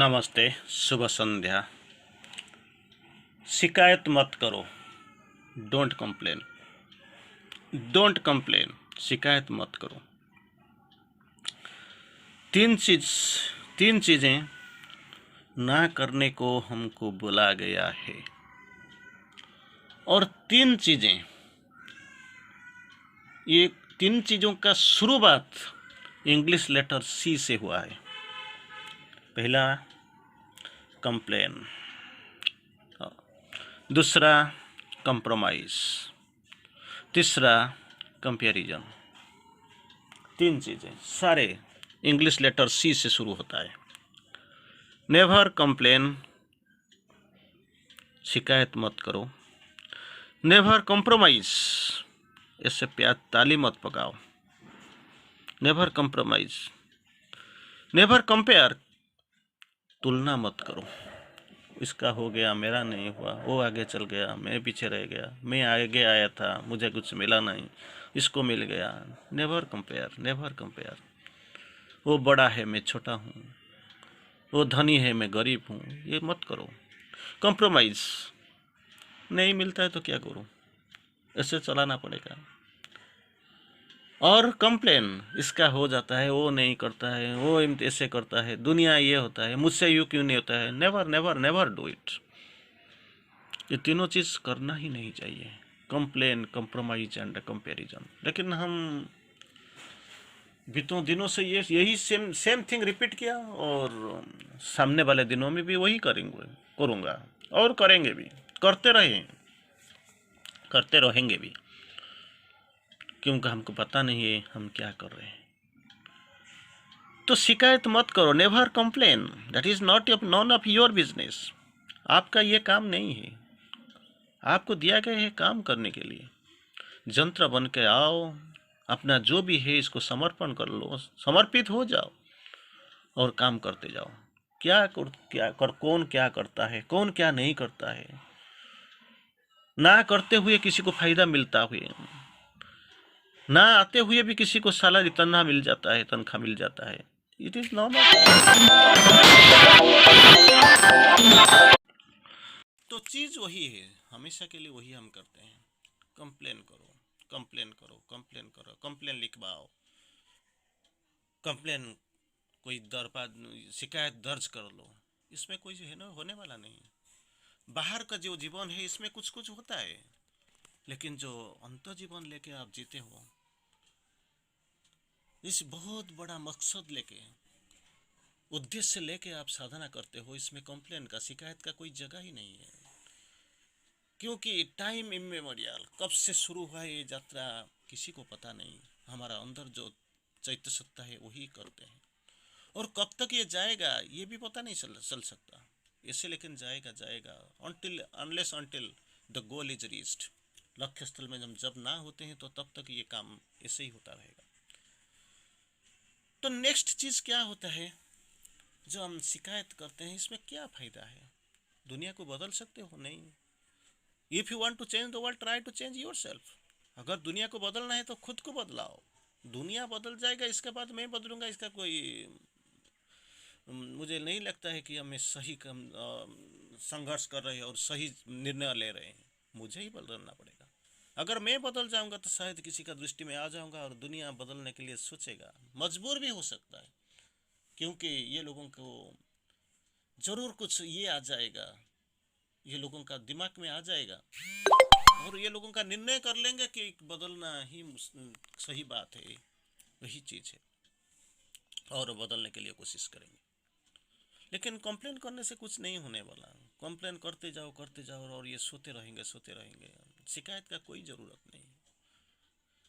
नमस्ते, शुभ संध्या। शिकायत मत करो, डोंट कंप्लेन। डोंट कंप्लेन, शिकायत मत करो। तीन चीज़ें ना करने को हमको बोला गया है, और ये तीन चीज़ों का शुरुआत इंग्लिश लेटर सी से हुआ है। पहला कंप्लेन, दूसरा कंप्रोमाइज, तीसरा कंपैरिजन। तीन चीज़ें सारे इंग्लिश लेटर सी से शुरू होता है। नेवर कंप्लेन, शिकायत मत करो। नेवर कॉम्प्रोमाइज, इससे प्याज ताली मत पकाओ। Never compromise. नेवर कंपेयर, तुलना मत करो। इसका हो गया, मेरा नहीं हुआ, वो आगे चल गया, मैं पीछे रह गया, मैं आगे आया था, मुझे कुछ मिला नहीं, इसको मिल गया। Never compare, never compare. वो बड़ा है, मैं छोटा हूँ, वो धनी है, मैं गरीब हूँ, ये मत करो। कॉम्प्रोमाइज़, नहीं मिलता है तो क्या करूँ, ऐसे चलाना पड़ेगा। और कंप्लेन, इसका हो जाता है, वो नहीं करता है, वो ऐसे करता है, दुनिया ये होता है, मुझसे यूँ क्यों नहीं होता है। Never never never do it. ये तीनों चीज़ करना ही नहीं चाहिए, कंप्लेन, कंप्रोमाइज एंड कंपैरिजन। लेकिन हम बीतों दिनों से यही सेम थिंग रिपीट किया, और सामने वाले दिनों में भी वही करूँगा और करेंगे भी, करते रहेंगे भी, क्योंकि हमको पता नहीं है हम क्या कर रहे हैं। तो शिकायत मत करो, never complain, that is none of your business. आपका ये काम नहीं है, आपको दिया गया है काम करने के लिए। यंत्र बन के आओ, अपना जो भी है इसको समर्पण कर लो, समर्पित हो जाओ और काम करते जाओ। कौन क्या करता है, कौन क्या नहीं करता है, ना करते हुए किसी को फायदा मिलता हुए, ना आते हुए भी किसी को सैलरी तनख्वाह मिल जाता है। It is not. तो चीज वही है, हमेशा के लिए वही हम करते हैं। कंप्लेन करो, कंप्लेन करो, कंप्लेन करो, कंप्लेन लिखवाओ, कंप्लेन कोई शिकायत दर्ज कर लो। इसमें कोई है ना, होने वाला नहीं। बाहर का जो जीवन है इसमें कुछ कुछ होता है, लेकिन जो अंतर जीवन लेके आप जीते हो, इस बहुत बड़ा मकसद लेके, उद्देश्य लेके आप साधना करते हो, इसमें कंप्लेन का, शिकायत का कोई जगह ही नहीं है। क्योंकि टाइम इमेमोरियल, कब से शुरू हुआ ये यात्रा किसी को पता नहीं। हमारा अंदर जो चैत्य सत्ता है वही करते हैं, और कब तक ये जाएगा ये भी पता नहीं चल सकता। ऐसे लेकिन जाएगा until the goal is reached. लक्ष्य स्थल में जब ना होते हैं तो तब तक ये काम ऐसे ही होता रहेगा। तो नेक्स्ट चीज़ क्या होता है, जो हम शिकायत करते हैं, इसमें क्या फ़ायदा है? दुनिया को बदल सकते हो? नहीं। If you want to change the world, try to change yourself. अगर दुनिया को बदलना है तो खुद को बदलाओ। दुनिया बदल जाएगा, इसके बाद मैं बदलूंगा, इसका कोई मुझे नहीं लगता है कि हमें सही संघर्ष कर रहे हैं और सही निर्णय ले रहे हैं। मुझे ही बदलना पड़ेगा। अगर मैं बदल जाऊंगा तो शायद किसी का दृष्टि में आ जाऊंगा और दुनिया बदलने के लिए सोचेगा, मजबूर भी हो सकता है, क्योंकि ये लोगों को जरूर कुछ ये आ जाएगा, ये लोगों का दिमाग में आ जाएगा, और ये लोगों का निर्णय कर लेंगे कि बदलना ही सही बात है, वही चीज़ है, और बदलने के लिए कोशिश करेंगे। लेकिन कंप्लेन करने से कुछ नहीं होने वाला। कंप्लेन करते जाओ और ये सोते रहेंगे। शिकायत का कोई ज़रूरत नहीं।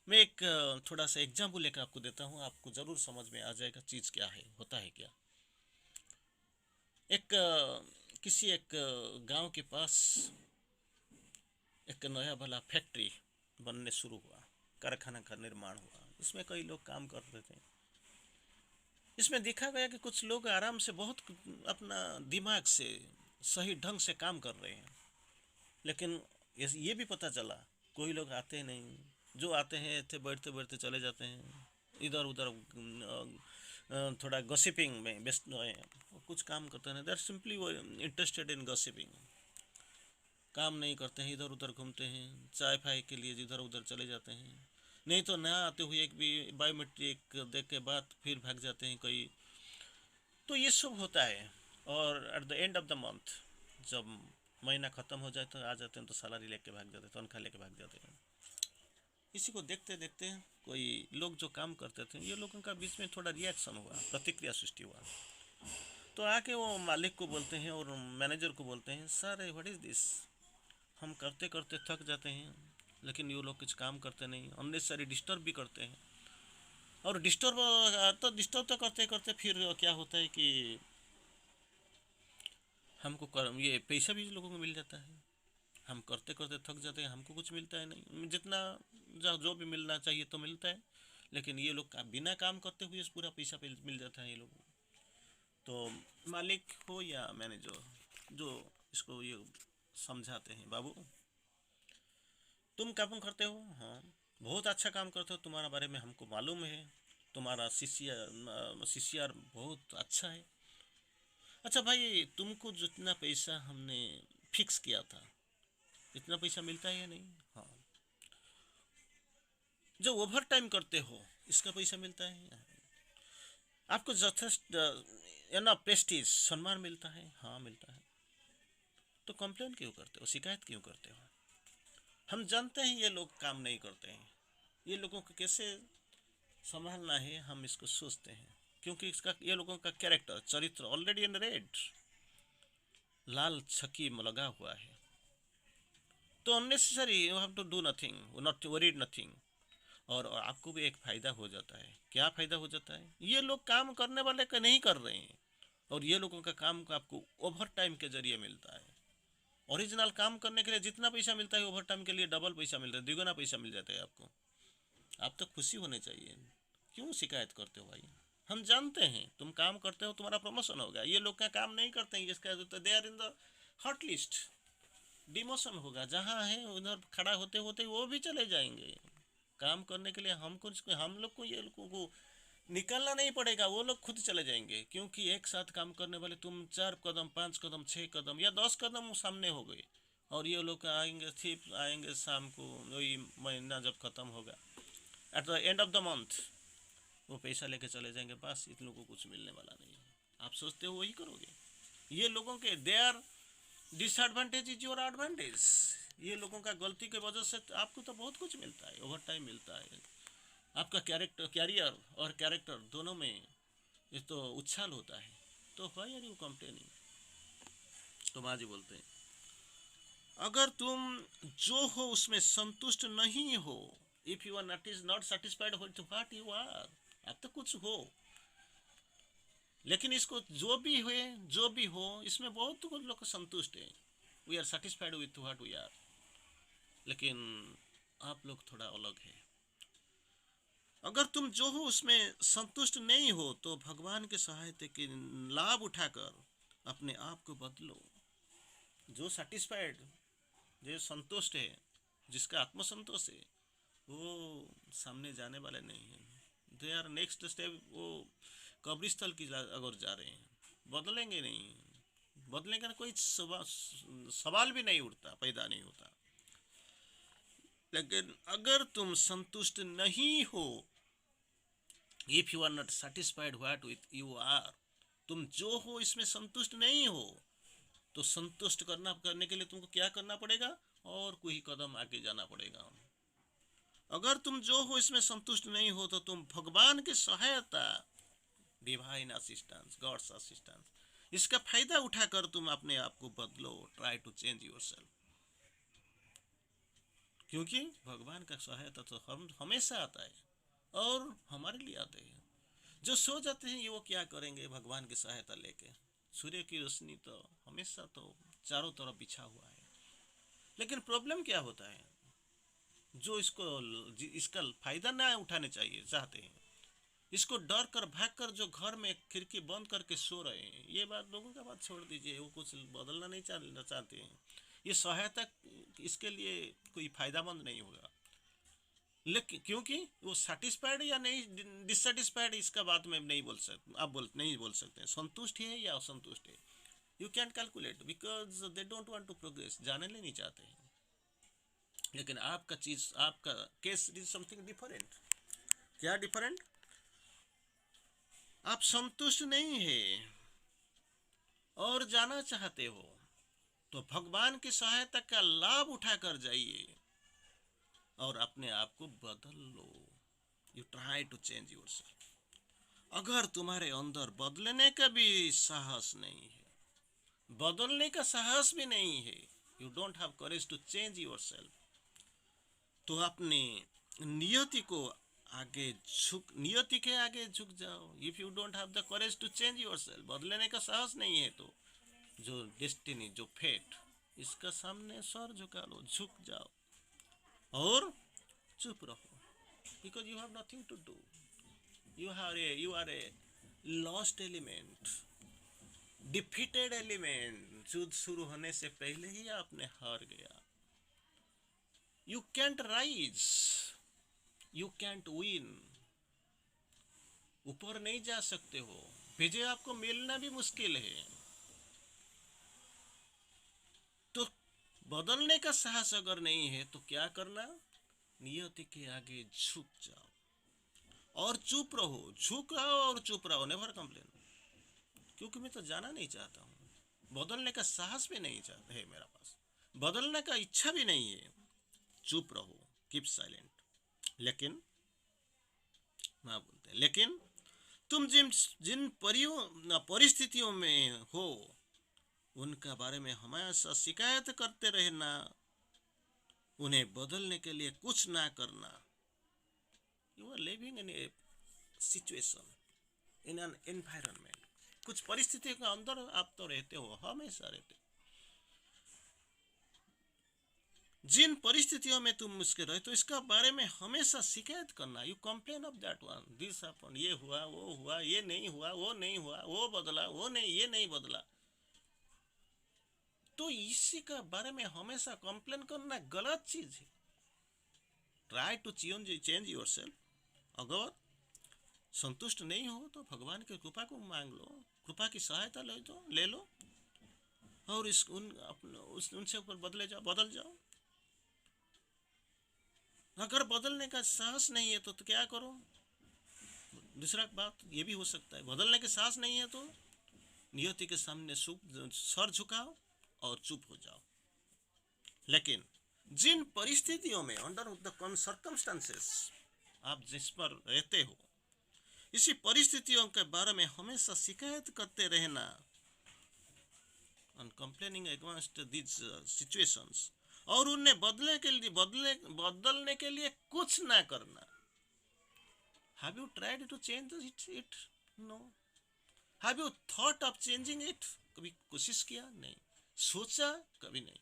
मैं एक थोड़ा सा एग्जाम्पल लेकर आपको देता हूँ, आपको ज़रूर समझ में आ जाएगा चीज़ क्या है, होता है क्या। एक गांव के पास एक नया भला फैक्ट्री बनने शुरू हुआ, कारखाना का निर्माण हुआ। इसमें कई लोग काम कर रहे थे। इसमें देखा गया कि कुछ लोग आराम से बहुत अपना दिमाग से सही ढंग से काम कर रहे हैं, लेकिन ये भी पता चला कोई लोग आते नहीं, जो आते हैं थे बैठते बैठते चले जाते हैं, इधर उधर थोड़ा गॉसिपिंग में व्यस्त है, कुछ काम करते हैं, they are simply interested in gossiping. काम नहीं करते हैं, इधर उधर घूमते हैं, चाय फाय के लिए इधर उधर चले जाते हैं, नहीं तो ना आते हुए एक भी बायोमेट्रिक देख के बाद फिर भाग जाते हैं कई। तो ये सब होता है। और at the end of the month जब महीना ख़त्म हो जाए तो आ जाते हैं, तो सैलरी लेके भाग जाते हैं, तनख्वाह लेके भाग जाते हैं। इसी को देखते देखते कोई लोग जो काम करते थे, ये लोगों का बीच में थोड़ा रिएक्शन हुआ, प्रतिक्रिया सृष्टि हुआ। तो आके वो मालिक को बोलते हैं और मैनेजर को बोलते हैं, सर व्हाट इज़ दिस, हम करते करते थक जाते हैं, लेकिन ये लोग कुछ काम करते नहीं, अननेसेसरी डिस्टर्ब भी करते हैं। और डिस्टर्ब तो करते करते फिर क्या होता है कि हमको ये पैसा भी लोगों को मिल जाता है। हम करते करते थक जाते हैं, हमको कुछ मिलता है नहीं, जितना जो भी मिलना चाहिए तो मिलता है, लेकिन ये लोग का बिना काम करते हुए पूरा पैसा मिल जाता है ये लोगों को। तो मालिक हो या मैनेजर जो इसको ये समझाते हैं, बाबू तुम काम करते हो, हाँ बहुत अच्छा काम करते हो, तुम्हारा बारे में हमको मालूम है, तुम्हारा शिष्यार बहुत अच्छा है। अच्छा भाई, तुमको जितना पैसा हमने फिक्स किया था इतना पैसा मिलता है या नहीं? हाँ। जो ओवर टाइम करते हो इसका पैसा मिलता है? आपको यथेष्ट ना प्रेस्टीज सम्मान मिलता है? हाँ मिलता है। तो कंप्लेन क्यों करते हो, शिकायत क्यों करते हो? हम जानते हैं ये लोग काम नहीं करते हैं, ये लोगों को कैसे संभालना है हम इसको सोचते हैं, क्योंकि इसका ये लोगों का कैरेक्टर चरित्र ऑलरेडी इन रेड, लाल छकी में लगा हुआ है। तो unnecessary you have to do nothing, not worried nothing. और आपको भी एक फ़ायदा हो जाता है। क्या फ़ायदा हो जाता है? ये लोग काम करने वाले का नहीं कर रहे हैं, और ये लोगों का काम का आपको ओवर टाइम के जरिए मिलता है। ओरिजिनल काम करने के लिए जितना पैसा मिलता है, ओवर टाइम के लिए डबल पैसा मिलता है, द्विगुना पैसा मिल जाता है आपको। आप तो खुशी होने चाहिए, क्यों शिकायत करते हो भाई? हम जानते हैं तुम काम करते हो, तुम्हारा प्रमोशन होगा, ये लोग का काम नहीं करते हैं, इसका तो they are in the hot list, demotion होगा, जहाँ है उधर खड़ा होते होते वो भी चले जाएंगे। काम करने के लिए हम लोग को ये लोगों को निकलना नहीं पड़ेगा, वो लोग खुद चले जाएंगे, क्योंकि एक साथ काम करने वाले तुम 4 कदम 5 कदम 6 कदम या 10 कदम सामने हो गए, और ये लोग आएंगे सिर्फ आएंगे शाम को, वही महीना जब ख़त्म होगा at the end of the month वो पैसा लेके चले जाएंगे, बस इन लोगों को कुछ मिलने वाला नहीं है। आप सोचते हो वही करोगे? ये लोगों के they are disadvantage is your advantage. ये लोगों का गलती की वजह से आपको तो बहुत कुछ मिलता है, ओवर टाइम मिलता है, आपका कैरियर और कैरेक्टर दोनों में ये तो उछाल होता है। तो वाई आर यू कंप्लेनिंग? तो माँ जी बोलते हैं, अगर तुम जो हो उसमें संतुष्ट नहीं हो, if you are not satisfied with what you are, आप तो कुछ हो, लेकिन इसको जो भी हो इसमें बहुत कुछ लोग संतुष्ट हैं, we are satisfied with what we are, लेकिन आप लोग थोड़ा अलग है। अगर तुम जो हो उसमें संतुष्ट नहीं हो तो भगवान के सहायता के लाभ उठाकर अपने आप को बदलो। जो सेटिस्फाइड, जो संतुष्ट है, जिसका आत्मसंतोष है, वो सामने जाने वाले नहीं है, दे आर नेक्स्ट स्टेप, वो कब्रिस्थल की अगर जा रहे हैं, बदलेंगे नहीं, बदलने का कोई सवाल भी नहीं उठता, पैदा नहीं होता। लेकिन अगर तुम संतुष्ट नहीं हो, if you are not satisfied what with you are, तुम जो हो इसमें संतुष्ट नहीं हो, तो संतुष्ट करने के लिए तुमको क्या करना पड़ेगा? और कोई कदम आगे जाना पड़ेगा। अगर तुम जो हो इसमें संतुष्ट नहीं हो तो तुम भगवान की सहायता, डिवाइन असिस्टेंस, गॉड्स असिस्टेंस, इसका फायदा उठाकर तुम अपने आप को बदलो, ट्राई टू चेंज योरसेल्फ। क्योंकि भगवान का सहायता तो हम हमेशा आता है और हमारे लिए आते हैं। जो सो जाते हैं ये वो क्या करेंगे भगवान की सहायता लेके? सूर्य की रोशनी तो हमेशा तो चारों तरफ बिछा हुआ है, लेकिन प्रॉब्लम क्या होता है? जो इसका फायदा ना उठाने चाहिए चाहते हैं, इसको डर कर भाग कर जो घर में खिड़की बंद करके सो रहे हैं, ये बात लोगों का बात छोड़ दीजिए, वो कुछ बदलना नहीं चाहते हैं, ये सहायता इसके लिए कोई फायदामंद नहीं होगा। लेकिन क्योंकि वो सेटिस्फाइड या नहीं डिससेटिस्फाइड, इसका बात मैं नहीं बोल सकता, आप नहीं बोल सकते संतुष्ट है या असंतुष्ट है। You can calculate because they don't want to progress, जानने नहीं चाहते हैं। लेकिन आपका चीज, आपका केस इज समथिंग डिफरेंट। क्या डिफरेंट? आप संतुष्ट नहीं है और जाना चाहते हो, तो भगवान की सहायता का लाभ उठाकर जाइए और अपने आप को बदल लो। You try to change yourself. अगर तुम्हारे अंदर बदलने का भी साहस नहीं है, बदलने का साहस भी नहीं है, you don't have courage to change yourself, तो अपने नियति को आगे झुक, नियति के आगे झुक जाओ। If you don't have the courage to change yourself, बदलने का साहस नहीं है, तो जो डेस्टिनी, जो फेट, इसका सामने सर झुका लो, झुक जाओ और चुप रहो। Because you have nothing to do. You are a lost element, defeated element. युद्ध शुरू होने से पहले ही आपने हार गया। You can't rise, you can't win. ऊपर नहीं जा सकते हो, विजय आपको मिलना भी मुश्किल है। तो बदलने का साहस अगर नहीं है तो क्या करना? नियति के आगे झुक जाओ और चुप रहो। झुक रहो और चुप रहो, नेवर कंप्लेन। क्योंकि मैं तो जाना नहीं चाहता हूँ, बदलने का साहस भी नहीं चाहता है मेरा पास, बदलने का इच्छा भी नहीं है। चुप रहो, कीप साइलेंट। लेकिन ना बोलते, लेकिन तुम जिन जिन परिस्थितियों में हो उनका बारे में हमेशा शिकायत करते रहना, उन्हें बदलने के लिए कुछ ना करना। You are living in a situation, in an environment. कुछ परिस्थितियों के अंदर आप तो रहते हो, हमेशा रहते हो। जिन परिस्थितियों में तुम मुश्किल रहे तो इसका बारे में हमेशा शिकायत करना। You complain of that one, this happened, ये हुआ, ये नहीं हुआ, वो नहीं हुआ, वो बदला, वो नहीं, ये नहीं बदला। तो इसी का बारे में हमेशा कंप्लेन करना गलत चीज है। Try to change yourself. अगर संतुष्ट नहीं हो तो भगवान की कृपा को मांग लो, कृपा की सहायता ले लो और उनसे ऊपर बदल जाओ। अगर बदलने का साहस नहीं है तो क्या करो? दूसरा बात ये भी हो सकता है, बदलने के साहस नहीं है तो नियति के सामने सर झुकाओ और चुप हो जाओ। लेकिन जिन परिस्थितियों में, अंडर द सर्कमस्टेंसेस, आप जिस पर रहते हो, इसी परिस्थितियों के बारे में हमेशा शिकायत करते रहना, कंप्लेनिंग अगेंस्ट दिस सिचुएशंस, और उन्हें बदलने के लिए कुछ ना करना। Have you tried to change it? No. Have you thought of changing it? कभी कोशिश किया? नहीं। सोचा? कभी नहीं।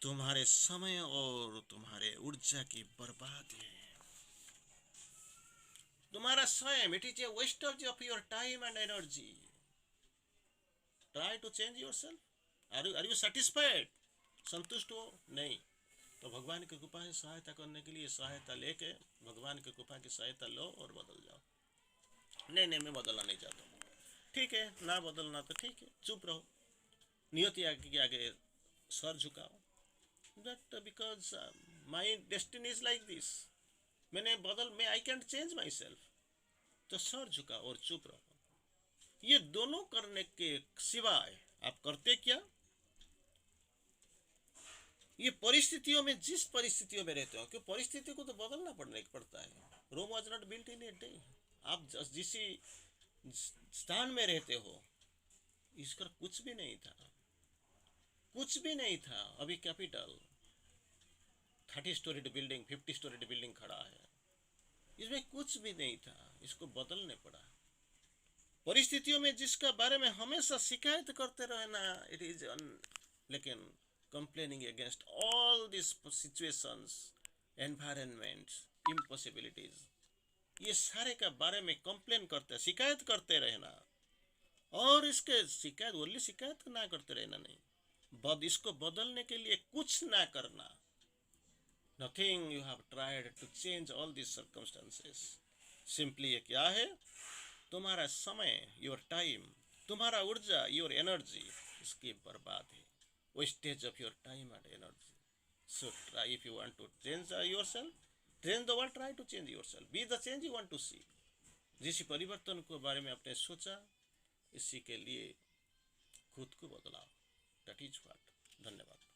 तुम्हारे समय और तुम्हारे ऊर्जा की बर्बादी है। तुम्हारा स्वयं, it is a wastage of your time and energy. Try to change yourself. Are you satisfied? संतुष्ट हो? नहीं। तो भगवान की कृपा से सहायता करने के लिए सहायता लेके भगवान की कृपा की सहायता लो और बदल जाओ। नहीं, मैं बदलना नहीं चाहता हूँ। ठीक है, ना बदलना तो ठीक है, चुप रहो, नियति के आगे सर झुकाओ। That because my destiny is like this. मैं I can't change myself. तो सर झुकाओ और चुप रहो। ये दोनों करने के सिवाय आप करते क्या? ये परिस्थितियों में, जिस परिस्थितियों में रहते हो, क्यों परिस्थिति को तो बदलना पड़ता है। Rome was not built in a day. आप जिस स्थान में रहते हो, इसका कुछ भी नहीं था, कुछ भी नहीं था। अभी capital 30 storeyed building, 50 storeyed building खड़ा है, इसमें कुछ भी नहीं था, इसको बदलने पड़ा। परिस्थितियों में जिसका बारे में हमेशा शिकायत करते रहना, इट इज लेकिन complaining against all these situations, environments, impossibilities, ये सारे का बारे में कंप्लेन करते, शिकायत करते रहना। और इसके शिकायत, ओनली शिकायत ना करते रहना नहीं, इसको बदलने के लिए कुछ ना करना। Nothing you have tried to change all this circumstances. Simply ये क्या है, तुम्हारा समय, योर टाइम, तुम्हारा ऊर्जा, योर एनर्जी, इसकी बर्बाद है, wastage of your time and energy. So try, if you want to change yourself, change the world, try to change yourself, be the change you want to see. जिस परिवर्तन को बारे में आपने सोचा, इसी के लिए खुद को बदलाओ। That is what. धन्यवाद।